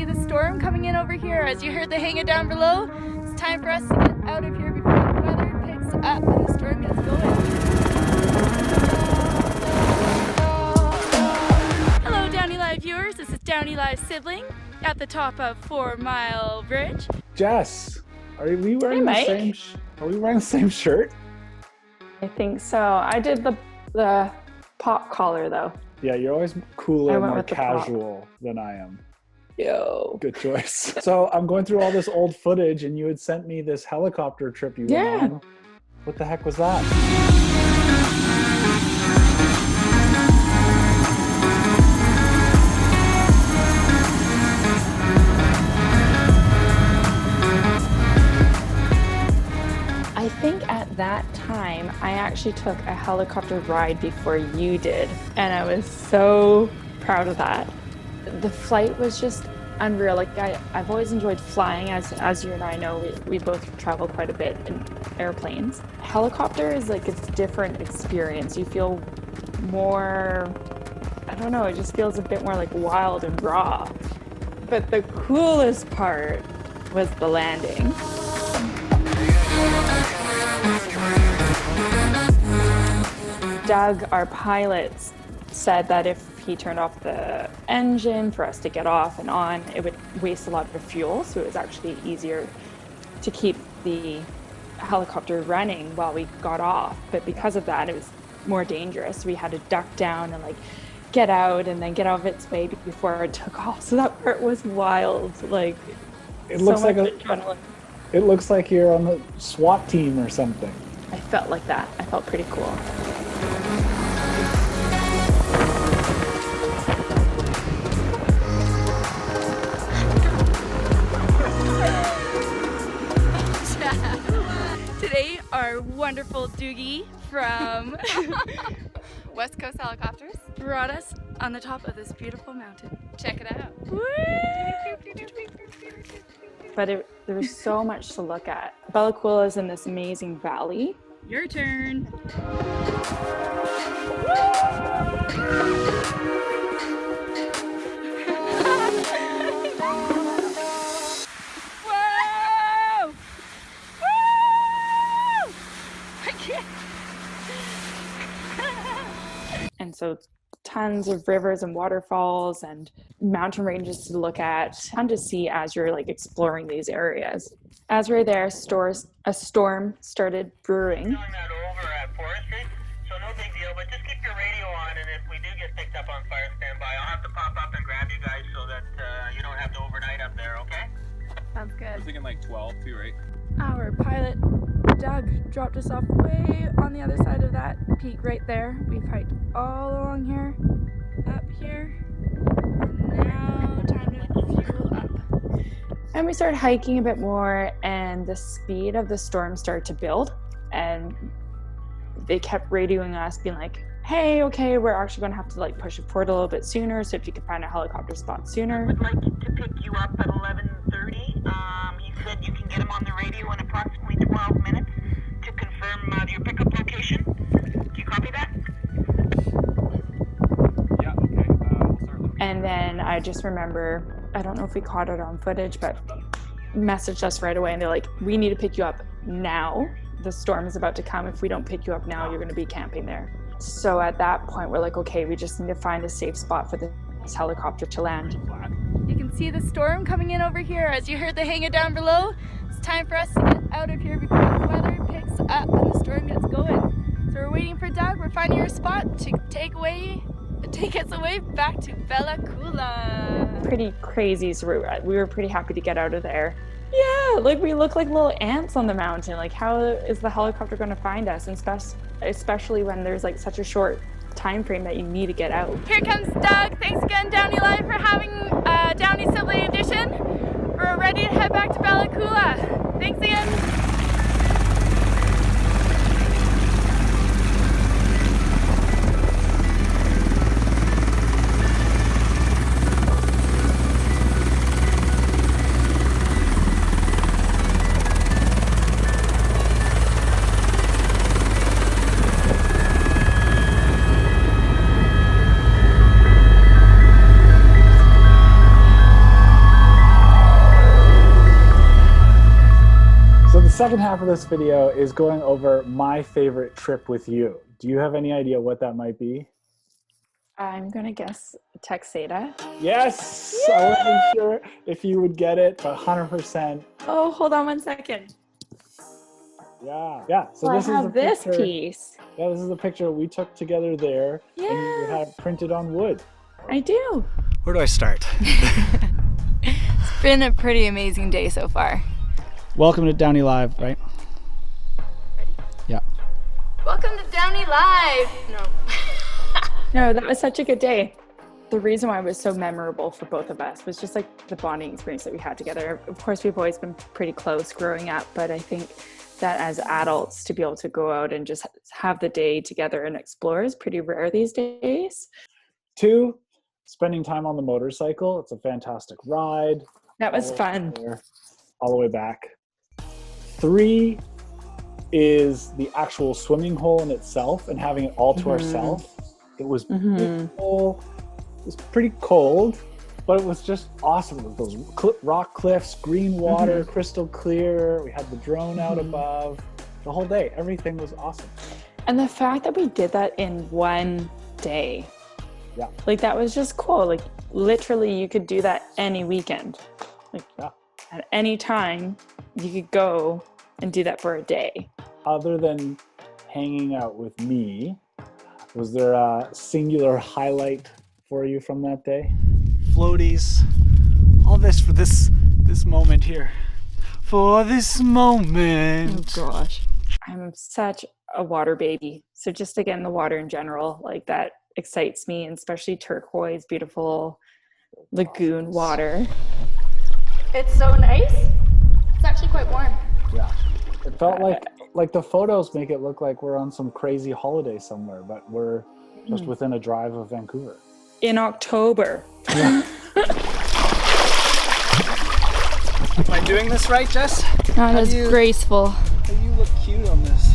see the storm coming in over here. As you heard the hanging down below, it's time for us to get out of here before the weather picks up and the storm gets going. Hello DownieLive viewers, this is DownieLive Sibling at the top of 4 Mile Bridge. Jess, are we wearing the same? Are we wearing the same shirt? I think so. I did the pop collar though. Yeah, you're always cooler and more casual than I am. Yo. Good choice. So I'm going through all this old footage and you had sent me this helicopter trip you went on. What the heck was that? I think at that time, I actually took a helicopter ride before you did, and I was so proud of that. The flight was just unreal. Like I've always enjoyed flying, as you and I know, we both travel quite a bit in airplanes. Helicopter is like it's a different experience. You feel more, I don't know, it just feels a bit more like wild and raw. But the coolest part was the landing. Doug, our pilot, said that if he turned off the engine for us to get off and on, it would waste a lot of fuel, so it was actually easier to keep the helicopter running while we got off. But because of that, it was more dangerous. We had to duck down and like get out and then get out of its way before it took off. So that part was wild. Like it looks like adrenaline. It looks like you're on the SWAT team or something. I felt like that. I felt pretty cool. Today, our wonderful Doogie from West Coast Helicopters brought us on the top of this beautiful mountain. Check it out. But there was so much to look at. Bella Coola is in this amazing valley. Your turn. Whoa! Woo! I can't. And so tons of rivers and waterfalls and mountain ranges to look at and to see as you're like exploring these areas. As we're there, a storm started brewing. Doing that over at Forestry, so no big deal, but just keep your radio on, and if we do get picked up on fire standby, I'll have to pop up and grab you guys so that you don't have to overnight up there, okay? Sounds good. I was thinking like 12 too, right? Our pilot, Doug, dropped us off way on the other side of that peak right there. We've hiked all along here, up here, and now time to fuel up. And we started hiking a bit more, and the speed of the storm started to build, and they kept radioing us being like, hey, okay, we're actually going to have to like push it forward a little bit sooner, so if you could find a helicopter spot sooner. Would like to pick you up at 11:30. He said you can get him on the radio in approximately 12 minutes to confirm your pickup location. Do you copy that? Yeah, okay. We'll start looking. And then I just remember, I don't know if we caught it on footage, but messaged us right away, and they're like, we need to pick you up now. The storm is about to come. If we don't pick you up now, you're going to be camping there. So at that point, we're like, okay, we just need to find a safe spot for this helicopter to land. You can see the storm coming in over here. As you heard the hanging down below, it's time for us to get out of here before the weather picks up and the storm gets going. So we're waiting for Doug. We're finding our spot to take us away back to Bella Coola. Pretty crazy, so we were pretty happy to get out of there. Yeah, like we look like little ants on the mountain. Like how is the helicopter going to find us? And especially when there's like such a short time frame that you need to get out. Here comes Doug. Thanks again, DownieLive, for having Downey Sibling edition. We're ready to head back to Bella Coola. Thanks again. second half of this video is going over my favorite trip with you. Do you have any idea what that might be? I'm gonna guess Texada. Yes! Yay! I wasn't sure if you would get it, but 100%. Oh, hold on 1 second. Yeah. So Well, this I is have the this picture. piece. Yeah, this is the picture we took together there, and you had it printed on wood. I do. Where do I start? It's been a pretty amazing day so far. Welcome to DownieLive, right? Yeah. Welcome to DownieLive. No. No, that was such a good day. The reason why it was so memorable for both of us was just like the bonding experience that we had together. Of course, we've always been pretty close growing up, but I think that as adults to be able to go out and just have the day together and explore is pretty rare these days. 2, spending time on the motorcycle. It's a fantastic ride. That was fun. There, all the way back. 3 is the actual swimming hole in itself and having it all to ourselves. It was beautiful. It was pretty cold, but it was just awesome. With those rock cliffs, green water, crystal clear. We had the drone out above. The whole day, everything was awesome. And the fact that we did that in one day, Yeah. like that was just cool. Like literally you could do that any weekend. Like at any time you could go and do that for a day. Other than hanging out with me, was there a singular highlight for you from that day? Floaties. All this for this moment here. For this moment. Oh gosh. I'm such a water baby. So just again, the water in general, like that excites me, and especially turquoise, beautiful lagoon water. It's so nice. It's actually quite warm. Yeah. It felt like the photos make it look like we're on some crazy holiday somewhere, but we're just within a drive of Vancouver. In October. Am I doing this right, Jess? Oh, that's graceful. You look cute on this.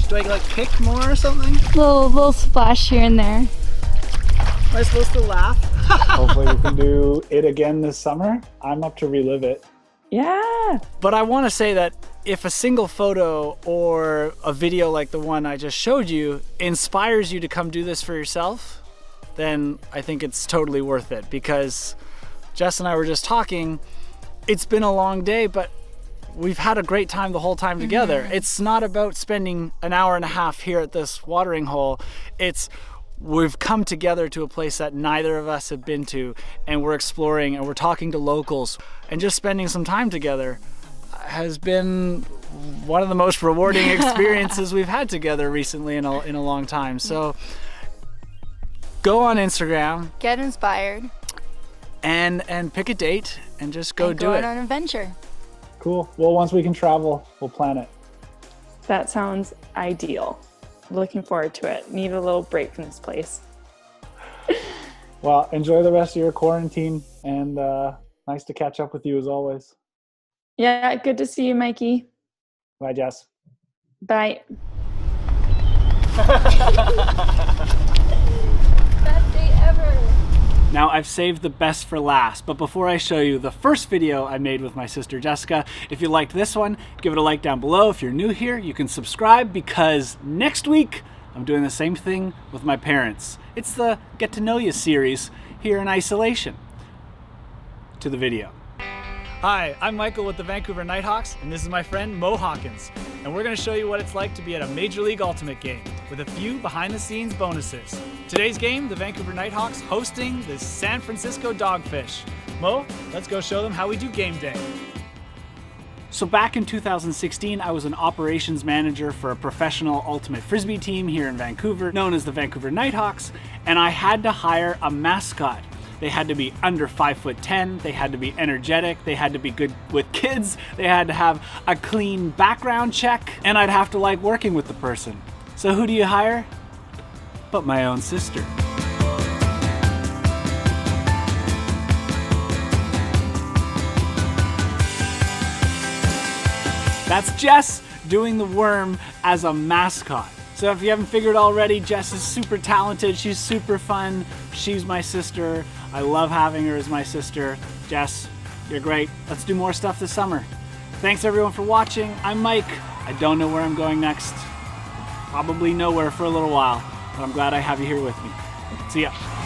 Do I like pick more or something? Little splash here and there. Am I supposed to laugh? Hopefully we can do it again this summer. I'm up to relive it. Yeah. But I want to say that if a single photo or a video like the one I just showed you inspires you to come do this for yourself, then I think it's totally worth it, because Jess and I were just talking. It's been a long day, but we've had a great time the whole time together. It's not about spending an hour and a half here at this watering hole. We've come together to a place that neither of us have been to, and we're exploring and we're talking to locals, and just spending some time together has been one of the most rewarding experiences we've had together recently in a long time. So go on Instagram, Get inspired. and pick a date and just go and do go it. on an adventure. Cool. Well, once we can travel, we'll plan it. That sounds ideal. Looking forward to it. Need a little break from this place. Well, enjoy the rest of your quarantine, and nice to catch up with you as always. Yeah, good to see you, Mikey. Bye, Jess. Bye. Best day ever. Now I've saved the best for last, but before I show you the first video I made with my sister Jessica, if you liked this one, give it a like down below. If you're new here, you can subscribe, because next week I'm doing the same thing with my parents. It's the Get to Know You series here in isolation. To the video. Hi, I'm Michael with the Vancouver Nighthawks, and this is my friend Mo Hawkins. And we're going to show you what it's like to be at a Major League Ultimate game, with a few behind-the-scenes bonuses. Today's game, the Vancouver Nighthawks hosting the San Francisco Dogfish. Mo, let's go show them how we do game day. So back in 2016, I was an operations manager for a professional ultimate frisbee team here in Vancouver, known as the Vancouver Nighthawks, and I had to hire a mascot. They had to be under 5'10", they had to be energetic, they had to be good with kids, they had to have a clean background check, and I'd have to like working with the person. So who do you hire? But my own sister. That's Jess doing the worm as a mascot. So if you haven't figured already, Jess is super talented, she's super fun, she's my sister. I love having her as my sister. Jess, you're great. Let's do more stuff this summer. Thanks everyone for watching. I'm Mike. I don't know where I'm going next. Probably nowhere for a little while, but I'm glad I have you here with me. See ya.